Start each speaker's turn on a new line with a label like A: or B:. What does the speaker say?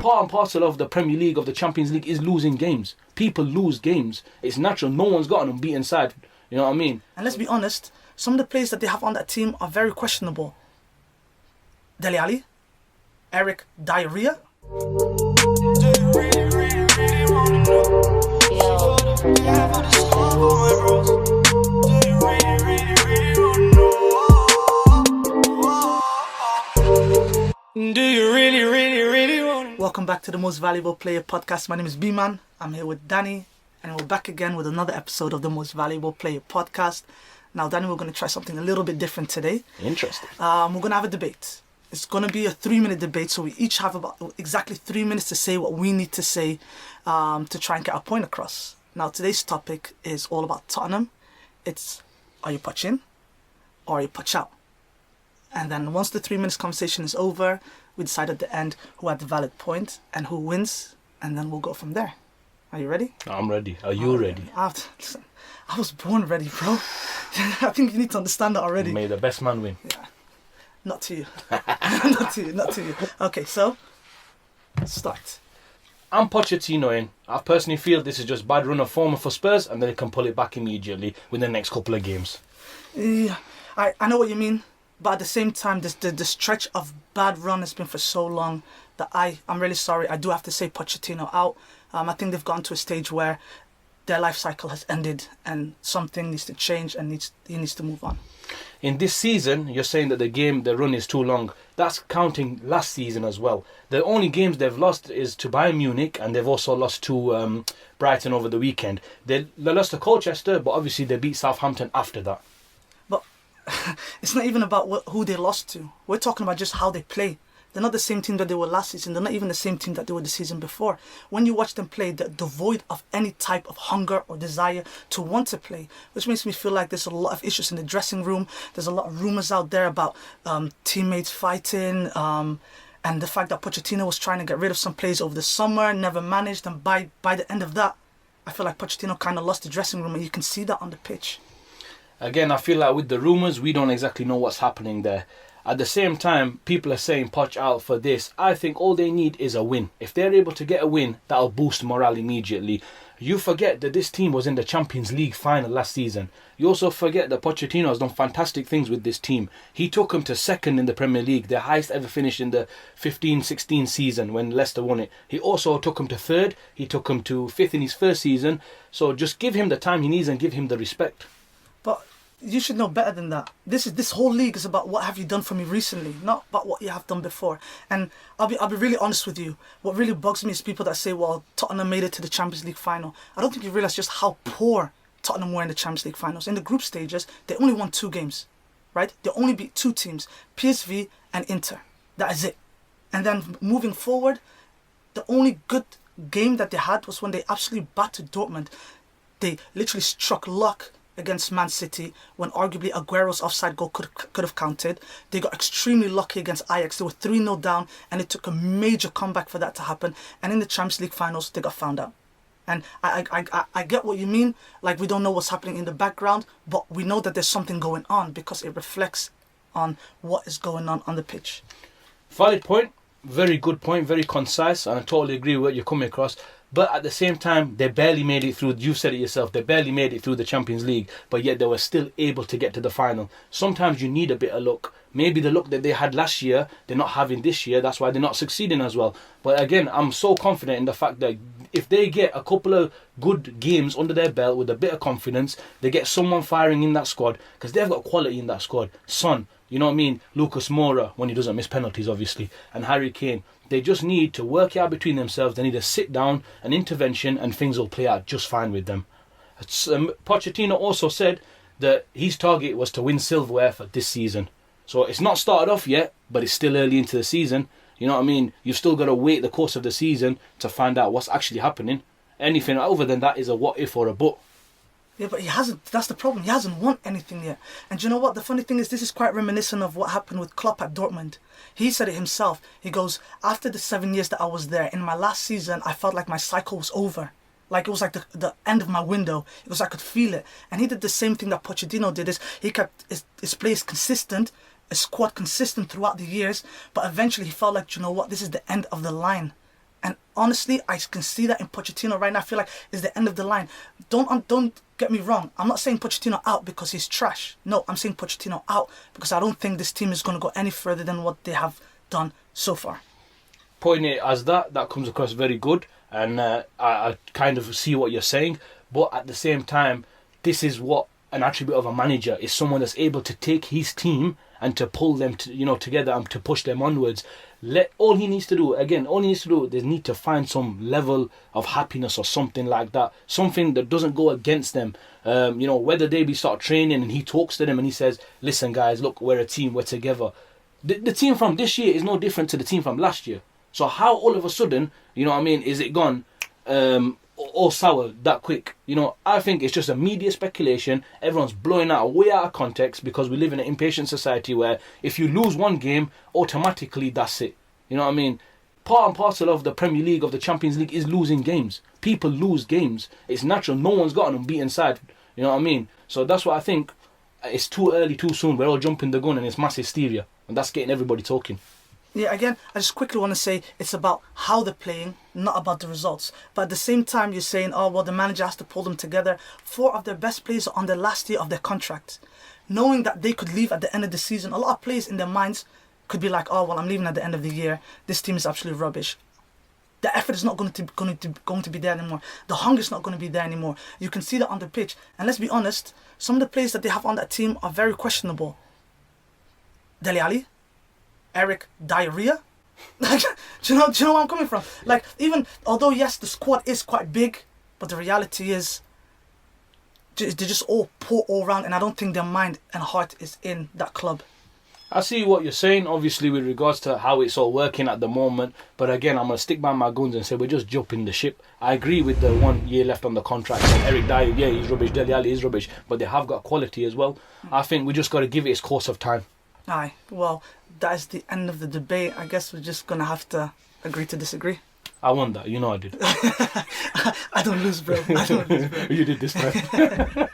A: part and parcel of the Premier League, of the Champions League, is losing games. People lose games. It's natural. No one's got an unbeaten side. You know what I mean?
B: And let's be honest, some of the players that they have on that team are very questionable. Dele Alli, Eric Diarrhea.
C: Do you really want?
B: Welcome back to the Most Valuable Player podcast. My name is Bman. I'm here with Danny, and we're back again with another episode of the Most Valuable Player podcast. Now, Danny, we're going to try something a little bit different today.
A: Interesting.
B: We're going to have a debate. It's going to be a 3-minute debate, so we each have about exactly 3 minutes to say what we need to say to try and get our point across. Now, today's topic is all about Tottenham. It's, are you Poch in or are you Poch out? And then once the 3 minutes conversation is over, we decide at the end who had the valid point and who wins, and then we'll go from there. Are you ready?
A: I'm ready. Are you ready?
B: Listen, I was born ready, bro. I think you need to understand that already.
A: May the best man win.
B: Yeah. Not to you. Not to you. Okay, so, start.
A: I'm Pochettino in. I personally feel this is just bad run of form for Spurs, and then they can pull it back immediately within the next couple of games.
B: Yeah, I know what you mean. But at the same time, the stretch of bad run has been for so long that I'm really sorry. I do have to say Pochettino out. I think they've gotten to a stage where their life cycle has ended and something needs to change and he needs to move on.
A: In this season, you're saying that the run is too long. That's counting last season as well. The only games they've lost is to Bayern Munich, and they've also lost to Brighton over the weekend. They lost to Colchester, but obviously they beat Southampton after that.
B: But it's not even about who they lost to. We're talking about just how they play. They're not the same team that they were last season. They're not even the same team that they were the season before. When you watch them play, they're devoid of any type of hunger or desire to want to play, which makes me feel like there's a lot of issues in the dressing room. There's a lot of rumours out there about teammates fighting, and the fact that Pochettino was trying to get rid of some players over the summer, never managed, and by the end of that, I feel like Pochettino kind of lost the dressing room, and you can see that on the pitch.
A: Again, I feel like with the rumours, we don't exactly know what's happening there. At the same time, people are saying Poch out for this. I think all they need is a win. If they're able to get a win, that'll boost morale immediately. You forget that this team was in the Champions League final last season. You also forget that Pochettino has done fantastic things with this team. He took them to second in the Premier League, the highest ever finish in the 15-16 season when Leicester won it. He also took them to third. He took them to fifth in his first season. So just give him the time he needs and give him the respect.
B: But you should know better than that. This whole league is about what have you done for me recently, not about what you have done before. And I'll be really honest with you. What really bugs me is people that say, well, Tottenham made it to the Champions League final. I don't think you realise just how poor Tottenham were in the Champions League finals. In the group stages, they only won 2 games, right? They only beat 2 teams, PSV and Inter. That is it. And then moving forward, the only good game that they had was when they absolutely battered Dortmund. They literally struck luck against Man City when arguably Aguero's offside goal could have counted. They got extremely lucky against Ajax. They were 3-0 down and it took a major comeback for that to happen. And in the Champions League finals, they got found out. And I get what you mean, like we don't know what's happening in the background, but we know that there's something going on because it reflects on what is going on the pitch.
A: Valid point, very good point, very concise, and I totally agree with what you're coming across. But at the same time, they barely made it through. You said it yourself. They barely made it through the Champions League, but yet they were still able to get to the final. Sometimes you need a bit of luck. Maybe the luck that they had last year, they're not having this year. That's why they're not succeeding as well. But again, I'm so confident in the fact that if they get a couple of good games under their belt with a bit of confidence, they get someone firing in that squad, because they've got quality in that squad. Son, you know what I mean? Lucas Moura, when he doesn't miss penalties, obviously, and Harry Kane. They just need to work it out between themselves. They need to sit down, an intervention, and things will play out just fine with them. Pochettino also said that his target was to win silverware for this season. So it's not started off yet, but it's still early into the season. You know what I mean? You've still got to wait the course of the season to find out what's actually happening. Anything other than that is a what if or a but.
B: Yeah, but he hasn't. That's the problem. He hasn't won anything yet. And you know what? The funny thing is, this is quite reminiscent of what happened with Klopp at Dortmund. He said it himself. He goes, after the 7 years that I was there, in my last season, I felt like my cycle was over. Like it was like the end of my window. It was I could feel it. And he did the same thing that Pochettino did. Is he kept his players consistent, his squad consistent throughout the years. But eventually he felt like, you know what? This is the end of the line. And honestly, I can see that in Pochettino right now. I feel like it's the end of the line. Don't get me wrong. I'm not saying Pochettino out because he's trash. No, I'm saying Pochettino out because I don't think this team is going to go any further than what they have done so far.
A: Putting it as that comes across very good, and I kind of see what you're saying. But at the same time, this is what an attribute of a manager is: someone that's able to take his team and to pull them together and to push them onwards. All he needs to do, they need to find some level of happiness or something like that, something that doesn't go against them. Whether they start training and he talks to them and he says, "Listen, guys, look, we're a team, we're together." The team from this year is no different to the team from last year. So how all of a sudden, is it gone all sour that quick? I think it's just a media speculation. Everyone's blowing out way out of context because we live in an impatient society where if you lose one game, automatically that's it. Part and parcel of the Premier League, of the Champions League, is losing games. People lose games. It's natural. No one's got an unbeaten side. So that's what I think. It's too early, too soon. We're all jumping the gun and it's mass hysteria. And that's getting everybody talking.
B: Yeah, again, I just quickly want to say it's about how they're playing, not about the results. But at the same time, you're saying, oh, well, the manager has to pull them together. 4 of their best players are on the last year of their contract. Knowing that they could leave at the end of the season, a lot of players in their minds could be like, oh, well, I'm leaving at the end of the year. This team is absolutely rubbish. The effort is not going to be there anymore. The hunger is not going to be there anymore. You can see that on the pitch. And let's be honest, some of the players that they have on that team are very questionable. Dele Alli, Eric Diarrhea. do you know where I'm coming from? Like, even although yes, the squad is quite big, but the reality is they just all poor all round, and I don't think their mind and heart is in that club.
A: I see what you're saying, obviously, with regards to how it's all working at the moment. But again, I'm going to stick by my guns and say we're just jumping the ship. I agree with the 1 year left on the contract. And Eric Dyer, yeah, he's rubbish. Dele Alli is rubbish. But they have got quality as well. I think we just got to give it its course of time.
B: Aye, well, that is the end of the debate. I guess we're just going to have to agree to disagree.
A: I won that. I did.
B: I don't lose, bro.
A: You did this time.